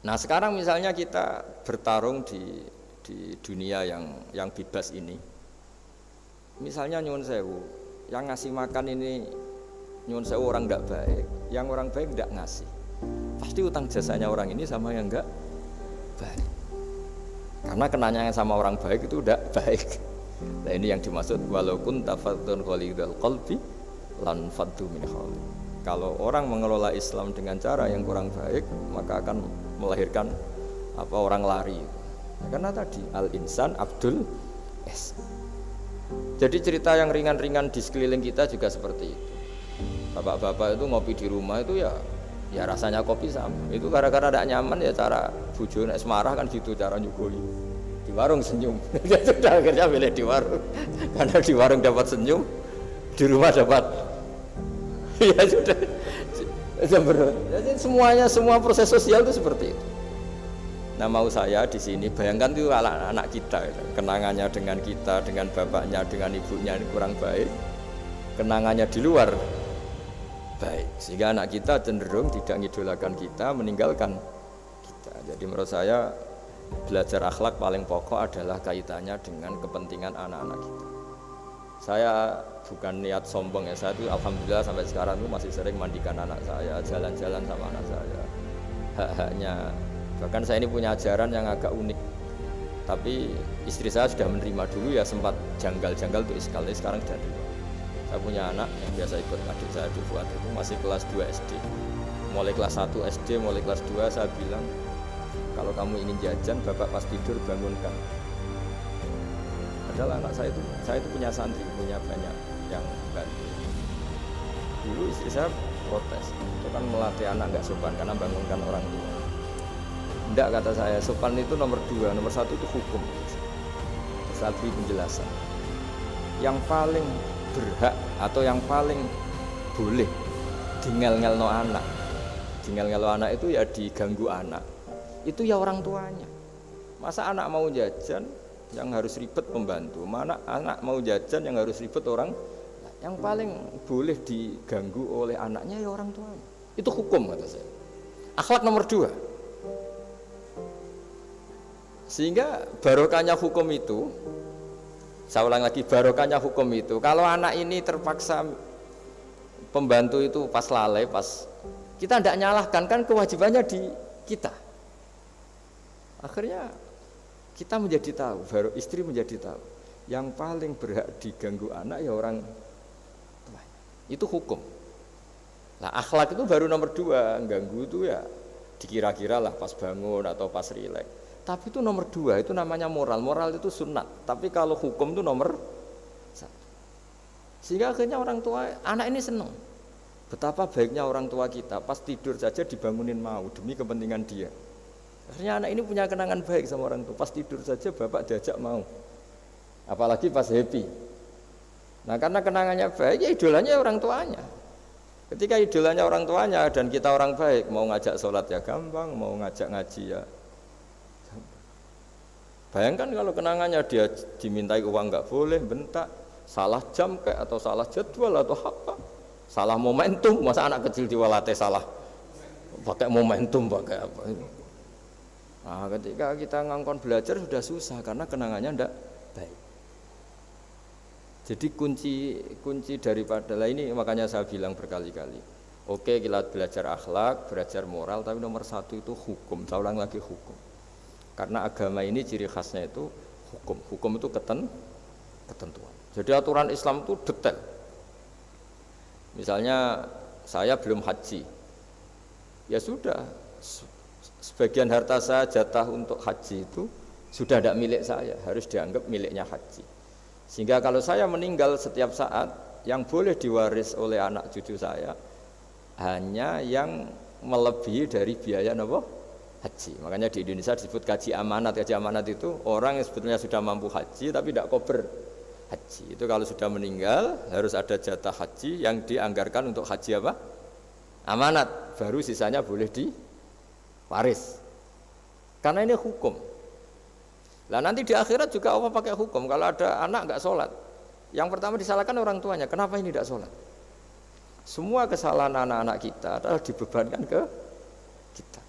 Nah sekarang misalnya kita bertarung di dunia yang bebas ini, misalnya nyuwun sewu, yang ngasih makan ini nyuwun sewu orang tidak baik, yang orang baik tidak ngasih, pasti utang jasanya orang ini sama yang enggak baik, karena kenanya sama orang baik itu udah baik. Nah ini yang dimaksud walaupun tafadzun ghalidhal qalbi lan faddu min hawli. Kalau orang mengelola Islam dengan cara yang kurang baik, maka akan melahirkan orang lari. Karena tadi al-insan abdul es. Jadi cerita yang ringan-ringan di sekeliling kita juga seperti itu. Bapak-bapak itu ngopi di rumah itu ya rasanya kopi sama. Itu gara-gara tidak nyaman ya cara bojo nek semarah kan gitu cara nyugoi. Di warung senyum. Dia sudah akhirnya milih di warung. Karena di warung dapat senyum, di rumah dapat ya sudah. Jadi semua proses sosial itu seperti itu. Nah mau saya di sini bayangkan itu anak-anak kita, kenangannya dengan kita, dengan bapaknya, dengan ibunya ini kurang baik, kenangannya di luar baik, sehingga anak kita cenderung tidak ngidolakan kita, meninggalkan kita. Jadi menurut saya belajar akhlak paling pokok adalah kaitannya dengan kepentingan anak-anak kita. Saya bukan niat sombong ya, saya itu alhamdulillah sampai sekarang itu masih sering mandikan anak saya, jalan-jalan sama anak saya. Hak-haknya, bahkan saya ini punya ajaran yang agak unik. Tapi istri saya sudah menerima, dulu ya sempat janggal-janggal tuh sekali, sekarang sudah terima. Saya punya anak yang biasa ikut adik saya di Fuad itu masih kelas 2 SD. Mulai kelas 1 SD, mulai kelas 2 saya bilang, kalau kamu ingin jajan, bapak pas tidur bangunkan. Adalah anak saya itu punya santri, punya banyak yang bantu. Dulu istri saya protes, itu kan melatih anak nggak sopan karena bangunkan orang tua. Enggak, kata saya, sopan itu nomor 2, nomor 1 itu hukum. Saya beri penjelasan. Yang paling berhak atau yang paling boleh dingel-ngelno anak, dingel-ngelno anak itu ya diganggu anak, itu ya orang tuanya. Masa anak mau jajan yang harus ribet pembantu, mana anak mau jajan yang harus ribet orang. Yang paling boleh diganggu oleh anaknya ya orang tuanya. Itu hukum kata saya. Akhlak nomor 2. Sehingga barokahnya hukum itu, saya ulang lagi, barokahnya hukum itu, kalau anak ini terpaksa pembantu itu pas lalai, pas kita tidak nyalahkan, kan kewajibannya di kita. Akhirnya kita menjadi tahu, baru istri menjadi tahu, yang paling berhak diganggu anak ya orang tua. Itu hukum. Nah akhlak itu baru nomor 2, ganggu itu ya dikira-kira lah pas bangun atau pas rileks. Tapi itu nomor 2, itu namanya moral. Moral itu sunat. Tapi kalau hukum itu nomor 1. Sehingga akhirnya orang tua, anak ini senang. Betapa baiknya orang tua kita, pas tidur saja dibangunin mau demi kepentingan dia. Akhirnya anak ini punya kenangan baik sama orang tua. Pas tidur saja bapak diajak mau. Apalagi pas happy. Nah karena kenangannya baik, ya idolanya orang tuanya. Ketika idolanya orang tuanya dan kita orang baik, mau ngajak sholat ya gampang, mau ngajak ngaji ya. Bayangkan kalau kenangannya dia dimintai uang nggak boleh, bentak, salah jam kayak atau salah jadwal atau apa, salah momentum, masa anak kecil diwalate salah pakai momentum pakai apa. Nah, ketika kita ngangkon belajar sudah susah karena kenangannya ndak baik. Jadi kunci daripada ini makanya saya bilang berkali-kali. Oke, kita belajar akhlak, belajar moral, tapi nomor 1 itu hukum. Saya ulang lagi hukum. Karena agama ini ciri khasnya itu hukum. Hukum itu ketentuan. Jadi aturan Islam itu detail. Misalnya saya belum haji, ya sudah, sebagian harta saya jatah untuk haji itu sudah tidak milik saya, harus dianggap miliknya haji. Sehingga kalau saya meninggal setiap saat, yang boleh diwaris oleh anak cucu saya hanya yang melebihi dari biaya haji. Makanya di Indonesia disebut gaji amanat. Gaji amanat itu orang yang sebetulnya sudah mampu haji tapi tidak kober haji. Itu kalau sudah meninggal harus ada jatah haji yang dianggarkan untuk haji apa? Amanat. Baru sisanya boleh diwaris. Karena ini hukum. Nah nanti di akhirat juga Allah pakai hukum. Kalau ada anak nggak sholat, yang pertama disalahkan orang tuanya. Kenapa ini tidak sholat? Semua kesalahan anak-anak kita adalah dibebankan ke kita.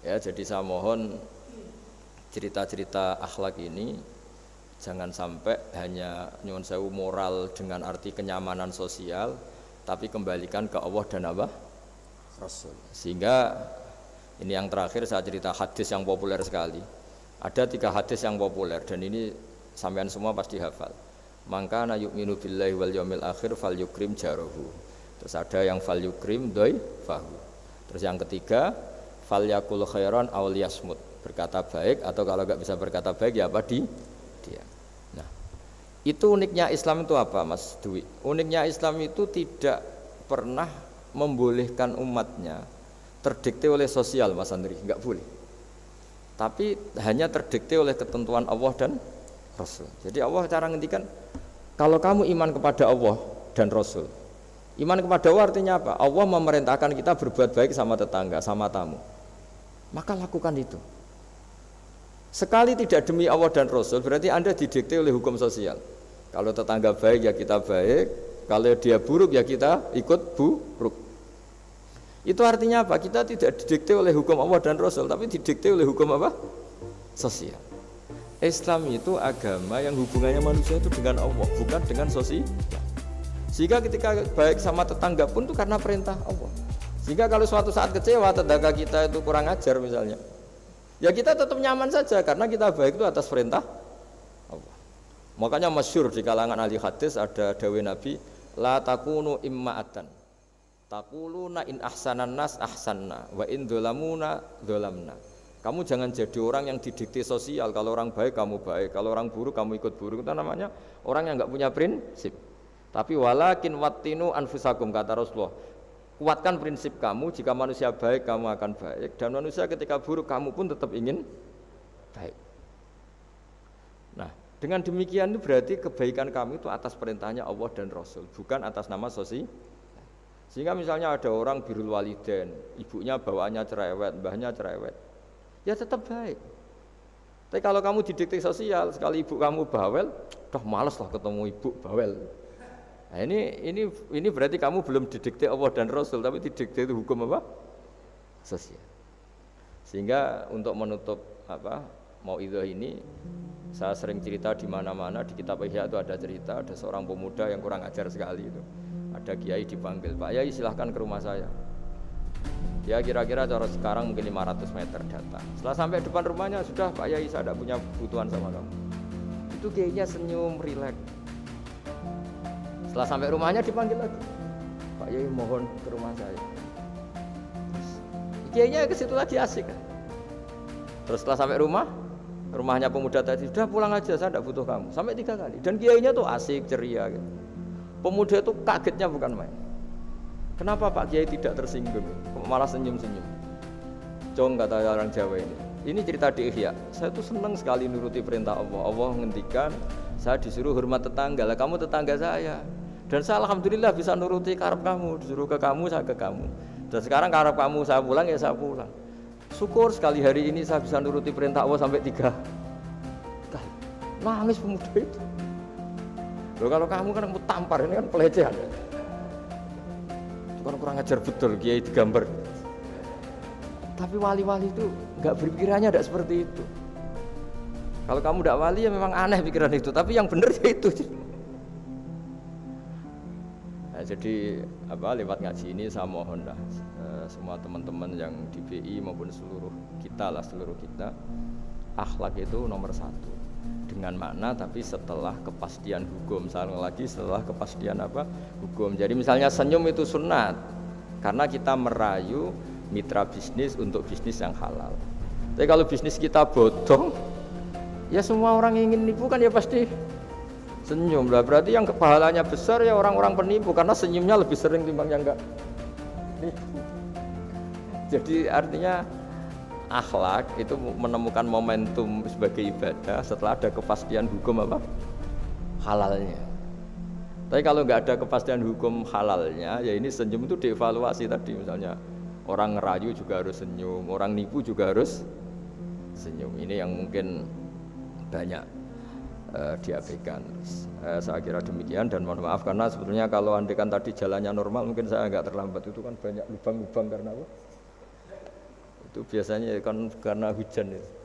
Ya, jadi saya mohon cerita-cerita akhlak ini jangan sampai hanya nyuwun sewu moral dengan arti kenyamanan sosial, tapi kembalikan ke Allah dan apa? Rasul. Sehingga ini yang terakhir saya cerita hadis yang populer sekali. Ada 3 hadis yang populer dan ini sampean semua pasti hafal. Maka na yu'minu billahi wal yaumil akhir fal yukrim jarahu. Terus ada yang fal yukrim dhaifahu. Terus yang ketiga fal yakul khairan aw liyasmut. Berkata baik atau kalau enggak bisa berkata baik ya apa dia. Nah, itu uniknya Islam itu apa, Mas Dwi? Uniknya Islam itu tidak pernah membolehkan umatnya terdikte oleh sosial, Mas Andri, enggak boleh. Tapi hanya terdikte oleh ketentuan Allah dan Rasul. Jadi Allah cara ngendikan, kalau kamu iman kepada Allah dan Rasul. Iman kepada Allah artinya apa? Allah memerintahkan kita berbuat baik sama tetangga, sama tamu. Maka lakukan itu. Sekali tidak demi Allah dan Rasul, berarti Anda didikte oleh hukum sosial. Kalau tetangga baik ya kita baik, kalau dia buruk ya kita ikut buruk. Itu artinya apa? Kita tidak didikte oleh hukum Allah dan Rasul, tapi didikte oleh hukum apa? Sosial. Islam itu agama yang hubungannya manusia itu dengan Allah, bukan dengan sosial. Sehingga ketika baik sama tetangga pun itu karena perintah Allah. Sehingga kalau suatu saat kecewa tetangga kita itu kurang ajar misalnya, ya kita tetap nyaman saja karena kita baik itu atas perintah Allah. Makanya masyhur di kalangan ahli hadis ada dawuh Nabi, la takunu imma'atan. Taquluna in ahsanan nas ahsanna wa in dzalamuna dzalamna. Kamu jangan jadi orang yang didikte sosial. Kalau orang baik kamu baik, kalau orang buruk kamu ikut buruk. Itu namanya orang yang enggak punya prinsip. Tapi walakin wattinu anfusakum, kata Rasulullah. Kuatkan prinsip kamu, jika manusia baik kamu akan baik, dan manusia ketika buruk kamu pun tetap ingin baik. Nah, dengan demikian itu berarti kebaikan kamu itu atas perintahnya Allah dan Rasul, bukan atas nama sosial. Sehingga misalnya ada orang birrul walidain, ibunya bawaannya cerewet, mbahnya cerewet, ya tetap baik. Tapi kalau kamu didikte sosial, sekali ibu kamu bawel, dah malas lah ketemu ibu bawel. Nah, ini berarti kamu belum didikte Allah dan Rasul, tapi didikte itu hukum apa? Sosial. Sehingga untuk menutup mauidhah ini, saya sering cerita di mana-mana di kitab Ihya itu ada cerita ada seorang pemuda yang kurang ajar sekali itu. Ada kiai dipanggil, Pak Yai silahkan ke rumah saya. Ya kira-kira cara sekarang mungkin 500 meter datang. Setelah sampai depan rumahnya, sudah Pak Yai saya tidak punya kebutuhan sama kamu. Itu kiainya senyum, rileks. Setelah sampai rumahnya dipanggil lagi, Pak Yai mohon ke rumah saya. Kiainya ke situ lagi asik. Terus setelah sampai rumahnya pemuda tadi, sudah pulang aja saya tidak butuh kamu. Sampai 3 kali. Dan kiainya tuh asik, ceria gitu. Pemuda itu kagetnya bukan main. Kenapa Pak Kiai tidak tersinggung? Malah senyum-senyum. Cong, kata orang Jawa ini. Ini cerita di Ihya. Saya tuh senang sekali nuruti perintah Allah. Allah menghentikan, saya disuruh hormat tetangga. Lah kamu tetangga saya. Dan saya alhamdulillah bisa nuruti karep kamu. Disuruh ke kamu, saya ke kamu. Dan sekarang karep kamu saya pulang, ya saya pulang. Syukur sekali hari ini saya bisa nuruti perintah Allah sampai 3 kali. Nangis pemuda itu. Loh, kalau kamu kan mau tampar, ini kan pelecehan. Itu kan kurang ajar betul, kiai digambar. Tapi wali-wali itu enggak berpikirannya tidak seperti itu. Kalau kamu tidak wali ya memang aneh pikiran itu, tapi yang benar ya itu. Nah, jadi lewat ngaji ini saya mohon lah semua teman-teman yang di BI maupun seluruh kita, akhlak itu nomor 1. Dengan makna tapi setelah kepastian hukum, setelah kepastian hukum. Jadi misalnya senyum itu sunat karena kita merayu mitra bisnis untuk bisnis yang halal. Tapi kalau bisnis kita bodong, ya semua orang yang ingin nipu kan ya pasti senyum lah. Berarti yang pahalanya besar ya orang-orang penipu karena senyumnya lebih sering timbang yang enggak nipu. Jadi artinya akhlak itu menemukan momentum sebagai ibadah setelah ada kepastian hukum halalnya. Tapi kalau nggak ada kepastian hukum halalnya, ya ini senyum itu dievaluasi tadi. Misalnya orang ngerayu juga harus senyum, orang nipu juga harus senyum. Ini yang mungkin banyak diabaikan. Saya kira demikian dan mohon maaf karena sebetulnya kalau andekan tadi jalannya normal mungkin saya nggak terlambat. Itu kan banyak lubang-lubang karena Itu biasanya kan karena hujan itu.